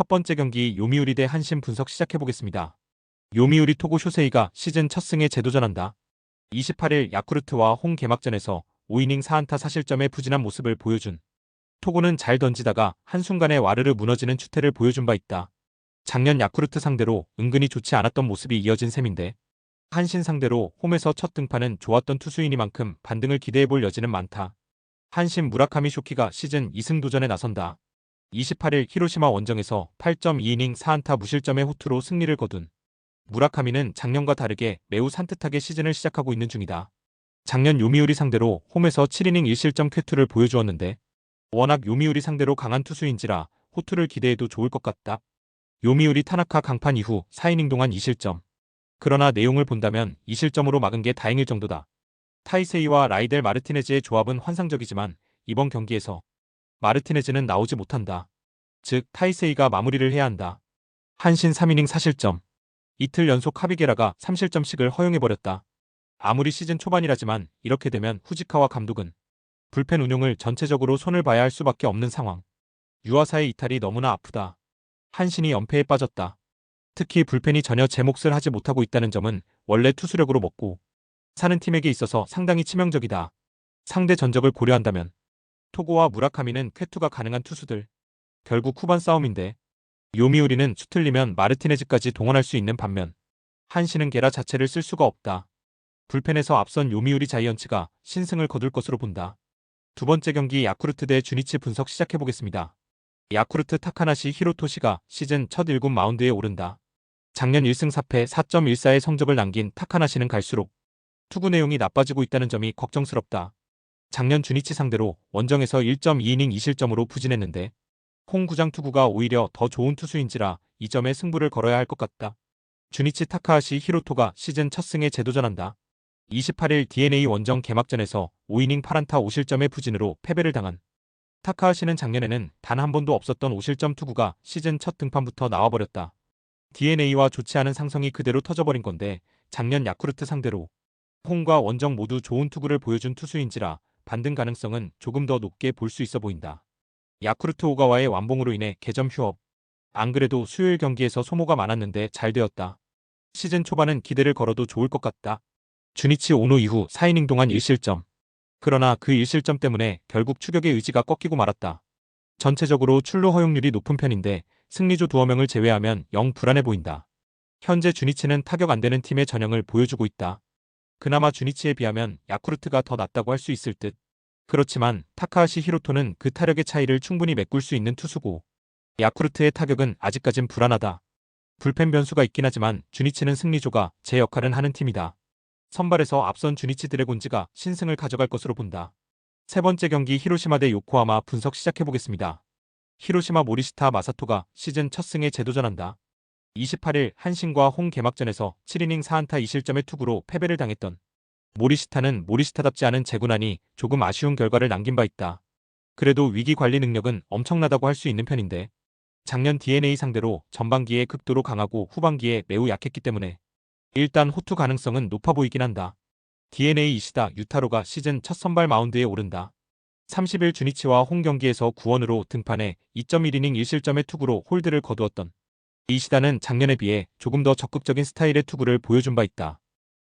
번째 경기 요미우리 대 한신 분석 시작해보겠습니다. 요미우리 토고 쇼세이가 시즌 첫 승에 재도전한다. 28일 야쿠르트와 홈 개막전에서 5이닝 4안타 4실점의 부진한 모습을 보여준 토고는 잘 던지다가 한순간에 와르르 무너지는 추태를 보여준 바 있다. 작년 야쿠르트 상대로 은근히 좋지 않았던 모습이 이어진 셈인데 한신 상대로 홈에서 첫 등판은 좋았던 투수이니만큼 반등을 기대해볼 여지는 많다. 한신 무라카미 쇼키가 시즌 2승 도전에 나선다. 28일 히로시마 원정에서 8.2이닝 4안타 무실점의 호투로 승리를 거둔 무라카미는 작년과 다르게 매우 산뜻하게 시즌을 시작하고 있는 중이다. 작년 요미우리 상대로 홈에서 7이닝 1실점 쾌투를 보여주었는데 워낙 요미우리 상대로 강한 투수인지라 호투를 기대해도 좋을 것 같다. 요미우리 타나카 강판 이후 4이닝 동안 2실점. 그러나 내용을 본다면 2실점으로 막은 게 다행일 정도다. 타이세이와 라이델 마르티네즈의 조합은 환상적이지만 이번 경기에서 마르티네즈는 나오지 못한다. 즉 타이세이가 마무리를 해야 한다. 한신 3이닝 4실점. 이틀 연속 카비게라가 3실점씩을 허용해버렸다. 아무리 시즌 초반이라지만 이렇게 되면 후지카와 감독은 불펜 운용을 전체적으로 손을 봐야 할 수밖에 없는 상황. 유아사의 이탈이 너무나 아프다. 한신이 연패에 빠졌다. 특히 불펜이 전혀 제 몫을 하지 못하고 있다는 점은 원래 투수력으로 먹고 사는 팀에게 있어서 상당히 치명적이다. 상대 전적을 고려한다면 토고와 무라카미는 쾌투가 가능한 투수들. 결국 후반 싸움인데 요미우리는 수틀리면 마르티네즈까지 동원할 수 있는 반면 한신은 게라 자체를 쓸 수가 없다. 불펜에서 앞선 요미우리 자이언츠가 신승을 거둘 것으로 본다. 두 번째 경기 야쿠르트 대 주니치 분석 시작해보겠습니다. 야쿠르트 타카나시 히로토시가 시즌 첫 1군 마운드에 오른다. 작년 1승 4패 4.14의 성적을 남긴 타카나시는 갈수록 투구 내용이 나빠지고 있다는 점이 걱정스럽다. 작년 주니치 상대로 원정에서 1.2이닝 2실점으로 부진했는데 홈구장 투구가 오히려 더 좋은 투수인지라 이 점에 승부를 걸어야 할 것 같다. 주니치 타카하시 히로토가 시즌 첫 승에 재도전한다. 28일 DNA 원정 개막전에서 5이닝 8안타 5실점의 부진으로 패배를 당한 타카하시는 작년에는 단 한 번도 없었던 5실점 투구가 시즌 첫 등판부터 나와버렸다. DNA와 좋지 않은 상성이 그대로 터져버린 건데 작년 야쿠르트 상대로 홈과 원정 모두 좋은 투구를 보여준 투수인지라 반등 가능성은 조금 더 높게 볼 수 있어 보인다. 야쿠르트 오가와의 완봉으로 인해 개점 휴업. 안 그래도 수요일 경기에서 소모가 많았는데 잘 되었다. 시즌 초반은 기대를 걸어도 좋을 것 같다. 주니치 오노 이후 4이닝 동안 1실점. 그러나 그 1실점 때문에 결국 추격의 의지가 꺾이고 말았다. 전체적으로 출루 허용률이 높은 편인데 승리조 두어 명을 제외하면 영 불안해 보인다. 현재 주니치는 타격 안 되는 팀의 전형을 보여주고 있다. 그나마 주니치에 비하면 야쿠르트가 더 낫다고 할 수 있을 듯. 그렇지만 타카하시 히로토는 그 타력의 차이를 충분히 메꿀 수 있는 투수고 야쿠르트의 타격은 아직까진 불안하다. 불펜 변수가 있긴 하지만 주니치는 승리조가 제 역할은 하는 팀이다. 선발에서 앞선 주니치 드래곤즈가 신승을 가져갈 것으로 본다. 세 번째 경기 히로시마 대 요코하마 분석 시작해보겠습니다. 히로시마 모리시타 마사토가 시즌 첫 승에 재도전한다. 28일 한신과 홈 개막전에서 7이닝 4안타 2실점의 투구로 패배를 당했던 모리시타는 모리시타답지 않은 제구난이 조금 아쉬운 결과를 남긴 바 있다. 그래도 위기 관리 능력은 엄청나다고 할 수 있는 편인데 작년 DNA 상대로 전반기에 극도로 강하고 후반기에 매우 약했기 때문에 일단 호투 가능성은 높아 보이긴 한다. DNA 이시다 유타로가 시즌 첫 선발 마운드에 오른다. 30일 주니치와 홈 경기에서 9원으로 등판해 2.1이닝 1실점의 투구로 홀드를 거두었던 이시다는 작년에 비해 조금 더 적극적인 스타일의 투구를 보여준 바 있다.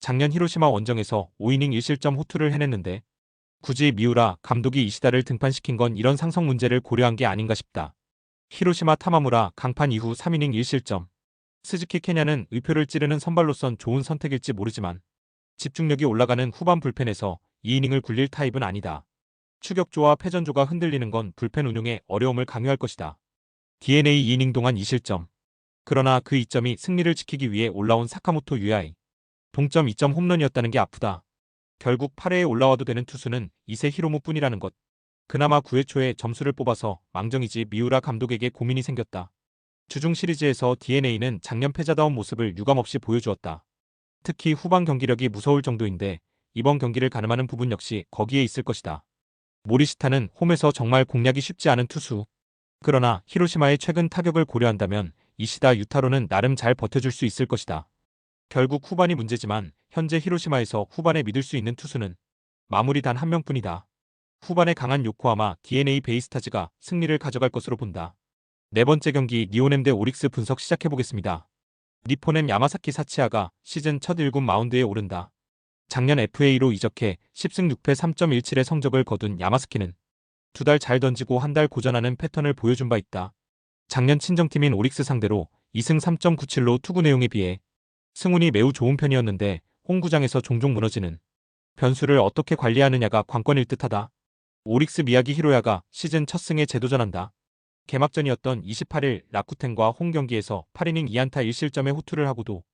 작년 히로시마 원정에서 5이닝 1실점 호투를 해냈는데 굳이 미우라 감독이 이시다를 등판시킨 건 이런 상성 문제를 고려한 게 아닌가 싶다. 히로시마 타마무라 강판 이후 3이닝 1실점. 스즈키 케냐는 의표를 찌르는 선발로선 좋은 선택일지 모르지만 집중력이 올라가는 후반 불펜에서 2이닝을 굴릴 타입은 아니다. 추격조와 패전조가 흔들리는 건 불펜 운용에 어려움을 강요할 것이다. DNA 2이닝 동안 2실점. 그러나 그 이점이 승리를 지키기 위해 올라온 사카모토 유야이. 동점 2점 홈런이었다는 게 아프다. 결국 8회에 올라와도 되는 투수는 이세 히로무 뿐이라는 것. 그나마 9회 초에 점수를 뽑아서 망정이지 미우라 감독에게 고민이 생겼다. 주중 시리즈에서 DNA는 작년 패자다운 모습을 유감없이 보여주었다. 특히 후반 경기력이 무서울 정도인데 이번 경기를 가늠하는 부분 역시 거기에 있을 것이다. 모리시타는 홈에서 정말 공략이 쉽지 않은 투수. 그러나 히로시마의 최근 타격을 고려한다면 이시다 유타로는 나름 잘 버텨줄 수 있을 것이다. 결국 후반이 문제지만 현재 히로시마에서 후반에 믿을 수 있는 투수는 마무리 단 한 명뿐이다. 후반에 강한 요코하마 DNA 베이스타즈가 승리를 가져갈 것으로 본다. 네 번째 경기 니온엠 대 오릭스 분석 시작해보겠습니다. 니폰엠 야마사키 사치아가 시즌 첫 1군 마운드에 오른다. 작년 FA로 이적해 10승 6패 3.17의 성적을 거둔 야마사키는 두 달 잘 던지고 한 달 고전하는 패턴을 보여준 바 있다. 작년 친정팀인 오릭스 상대로 2승 3.97로 투구 내용에 비해 승운이 매우 좋은 편이었는데 홈구장에서 종종 무너지는 변수를 어떻게 관리하느냐가 관건일 듯하다. 오릭스 미야기 히로야가 시즌 첫 승에 재도전한다. 개막전이었던 28일 라쿠텐과 홈 경기에서 8이닝 2안타 1실점의 호투를 하고도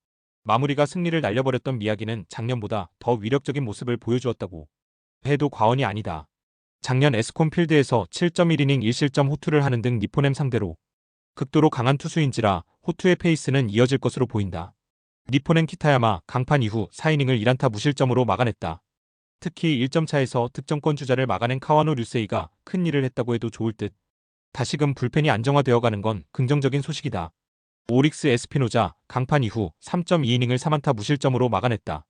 마무리가 승리를 날려버렸던 미야기는 작년보다 더 위력적인 모습을 보여주었다고 해도 과언이 아니다. 작년 에스콘 필드에서 7.1이닝 1실점 호투를 하는 등 니폰엠 상대로 극도로 강한 투수인지라 호투의 페이스는 이어질 것으로 보인다. 니폰엠 키타야마 강판 이후 4이닝을 1안타 무실점으로 막아냈다. 특히 1점 차에서 득점권 주자를 막아낸 카와노 류세이가 큰 일을 했다고 해도 좋을 듯. 다시금 불펜이 안정화되어가는 건 긍정적인 소식이다. 오릭스 에스피노자 강판 이후 3.2이닝을 3안타 무실점으로 막아냈다.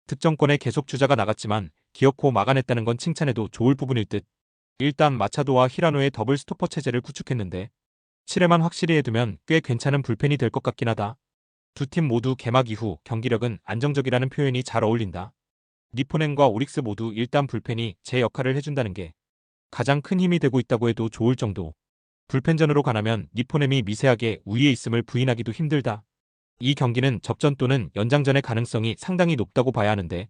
득점권에 계속 주자가 나갔지만 기어코 막아냈다는 건 칭찬해도 좋을 부분일 듯. 일단 마차도와 히라노의 더블 스토퍼 체제를 구축했는데 7회만 확실히 해두면 꽤 괜찮은 불펜이 될 것 같긴 하다. 두 팀 모두 개막 이후 경기력은 안정적이라는 표현이 잘 어울린다. 니폰엠과 오릭스 모두 일단 불펜이 제 역할을 해준다는 게 가장 큰 힘이 되고 있다고 해도 좋을 정도. 불펜전으로 가나면 니폰엠이 미세하게 우위에 있음을 부인하기도 힘들다. 이 경기는 접전 또는 연장전의 가능성이 상당히 높다고 봐야 하는데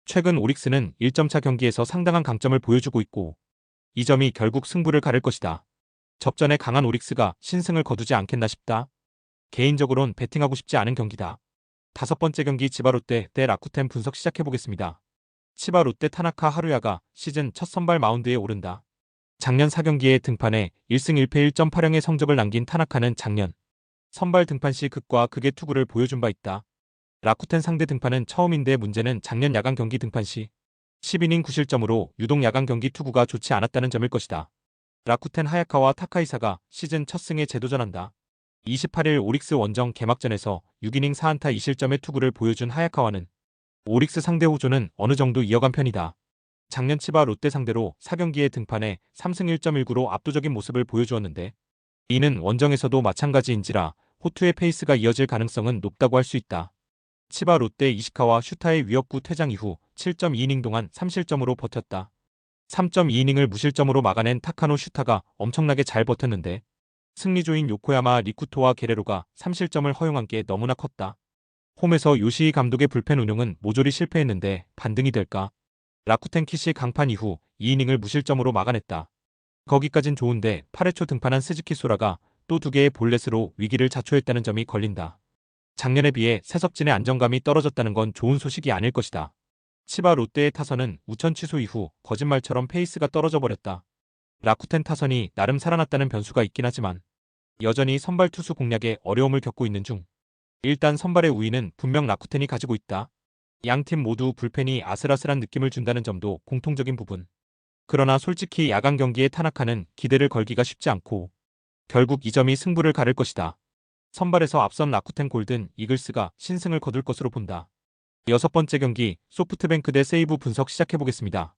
최근 오릭스는 1점차 경기에서 상당한 강점을 보여주고 있고 이 점이 결국 승부를 가를 것이다. 접전에 강한 오릭스가 신승을 거두지 않겠나 싶다. 개인적으론 배팅하고 싶지 않은 경기다. 다섯 번째 경기 치바롯데 대 라쿠텐 분석 시작해보겠습니다. 치바롯데 타나카 하루야가 시즌 첫 선발 마운드에 오른다. 작년 4경기에 등판해 1승 1패 1.80의 성적을 남긴 타나카는 작년 선발 등판 시 극과 극의 투구를 보여준 바 있다. 라쿠텐 상대 등판은 처음인데 문제는 작년 야간 경기 등판 시 10이닝 9실점으로 유독 야간 경기 투구가 좋지 않았다는 점일 것이다. 라쿠텐 하야카와 타카이사가 시즌 첫 승에 재도전한다. 28일 오릭스 원정 개막전에서 6이닝 4안타 2실점의 투구를 보여준 하야카와는 오릭스 상대 호조는 어느 정도 이어간 편이다. 작년 치바 롯데 상대로 4경기에 등판해 3승 1.19로 압도적인 모습을 보여주었는데 이는 원정에서도 마찬가지인지라 호투의 페이스가 이어질 가능성은 높다고 할 수 있다. 치바 롯데 이시카와 슈타의 위협구 퇴장 이후 7.2이닝 동안 3실점으로 버텼다. 3.2이닝을 무실점으로 막아낸 타카노 슈타가 엄청나게 잘 버텼는데 승리조인 요코야마 리쿠토와 게레로가 3실점을 허용한 게 너무나 컸다. 홈에서 요시히 감독의 불펜 운용은 모조리 실패했는데 반등이 될까? 라쿠텐 키시 강판 이후 2이닝을 무실점으로 막아냈다. 거기까진 좋은데 8회 초 등판한 스즈키 소라가 또 2개의 볼넷으로 위기를 자초했다는 점이 걸린다. 작년에 비해 세석진의 안정감이 떨어졌다는 건 좋은 소식이 아닐 것이다. 치바 롯데의 타선은 우천 취소 이후 거짓말처럼 페이스가 떨어져 버렸다. 라쿠텐 타선이 나름 살아났다는 변수가 있긴 하지만 여전히 선발 투수 공략에 어려움을 겪고 있는 중. 일단 선발의 우위는 분명 라쿠텐이 가지고 있다. 양팀 모두 불펜이 아슬아슬한 느낌을 준다는 점도 공통적인 부분. 그러나 솔직히 야간 경기에 타나카는 기대를 걸기가 쉽지 않고 결국 이 점이 승부를 가를 것이다. 선발에서 앞선 라쿠텐 골든 이글스가 신승을 거둘 것으로 본다. 여섯 번째 경기 소프트뱅크 대 세이브 분석 시작해보겠습니다.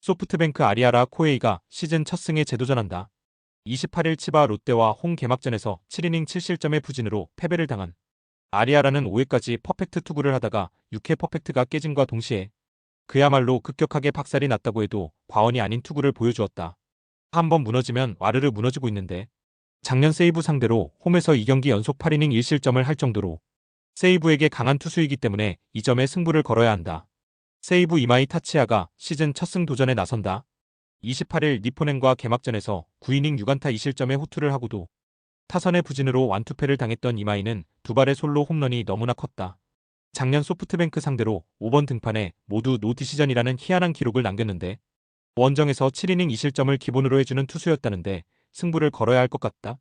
소프트뱅크 아리아라 코에이가 시즌 첫 승에 재도전한다. 28일 치바 롯데와 홈 개막전에서 7이닝 7실점의 부진으로 패배를 당한 아리아라는 5회까지 퍼펙트 투구를 하다가 6회 퍼펙트가 깨짐과 동시에 그야말로 급격하게 박살이 났다고 해도 과언이 아닌 투구를 보여주었다. 한번 무너지면 와르르 무너지고 있는데 작년 세이브 상대로 홈에서 2경기 연속 8이닝 1실점을 할 정도로 세이브에게 강한 투수이기 때문에 이 점에 승부를 걸어야 한다. 세이브 이마이 타치야가 시즌 첫 승 도전에 나선다. 28일 니폰엠과 개막전에서 9이닝 6안타 2실점의 호투를 하고도 타선의 부진으로 완투패를 당했던 이마이는 두 발의 솔로 홈런이 너무나 컸다. 작년 소프트뱅크 상대로 5번 등판에 모두 노디시전이라는 희한한 기록을 남겼는데 원정에서 7이닝 2실점을 기본으로 해주는 투수였다는데 승부를 걸어야 할 것 같다.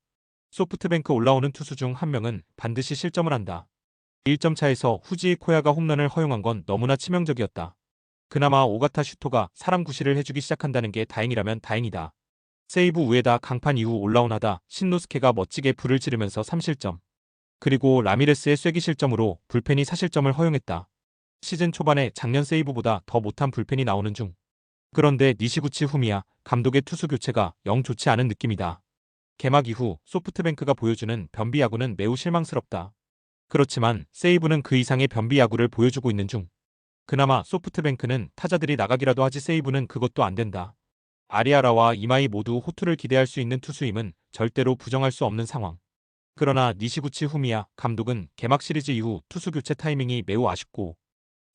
소프트뱅크 올라오는 투수 중 한 명은 반드시 실점을 한다. 1점 차에서 후지이 코야가 홈런을 허용한 건 너무나 치명적이었다. 그나마 오가타 슈토가 사람 구실을 해주기 시작한다는 게 다행이라면 다행이다. 세이브 우에다 강판 이후 올라온 하다 신노스케가 멋지게 불을 지르면서 3실점. 그리고 라미레스의 쐐기 실점으로 불펜이 4실점을 허용했다. 시즌 초반에 작년 세이브보다 더 못한 불펜이 나오는 중. 그런데 니시구치 후미야 감독의 투수 교체가 영 좋지 않은 느낌이다. 개막 이후 소프트뱅크가 보여주는 변비 야구는 매우 실망스럽다. 그렇지만 세이브는 그 이상의 변비 야구를 보여주고 있는 중. 그나마 소프트뱅크는 타자들이 나가기라도 하지 세이브는 그것도 안 된다. 아리아라와 이마이 모두 호투를 기대할 수 있는 투수임은 절대로 부정할 수 없는 상황. 그러나 니시구치 후미야 감독은 개막 시리즈 이후 투수 교체 타이밍이 매우 아쉽고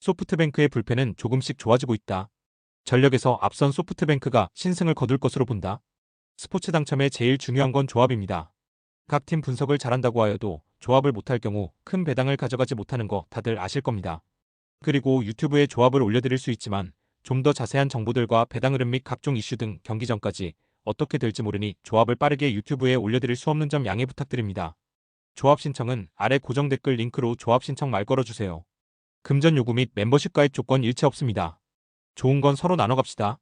소프트뱅크의 불펜은 조금씩 좋아지고 있다. 전력에서 앞선 소프트뱅크가 신승을 거둘 것으로 본다. 스포츠 당첨에 제일 중요한 건 조합입니다. 각 팀 분석을 잘한다고 하여도 조합을 못할 경우 큰 배당을 가져가지 못하는 거 다들 아실 겁니다. 그리고 유튜브에 조합을 올려드릴 수 있지만 좀 더 자세한 정보들과 배당 흐름 및 각종 이슈 등 경기 전까지 어떻게 될지 모르니 조합을 빠르게 유튜브에 올려드릴 수 없는 점 양해 부탁드립니다. 조합 신청은 아래 고정 댓글 링크로 조합 신청 말 걸어주세요. 금전 요구 및 멤버십 가입 조건 일체 없습니다. 좋은 건 서로 나눠 갑시다.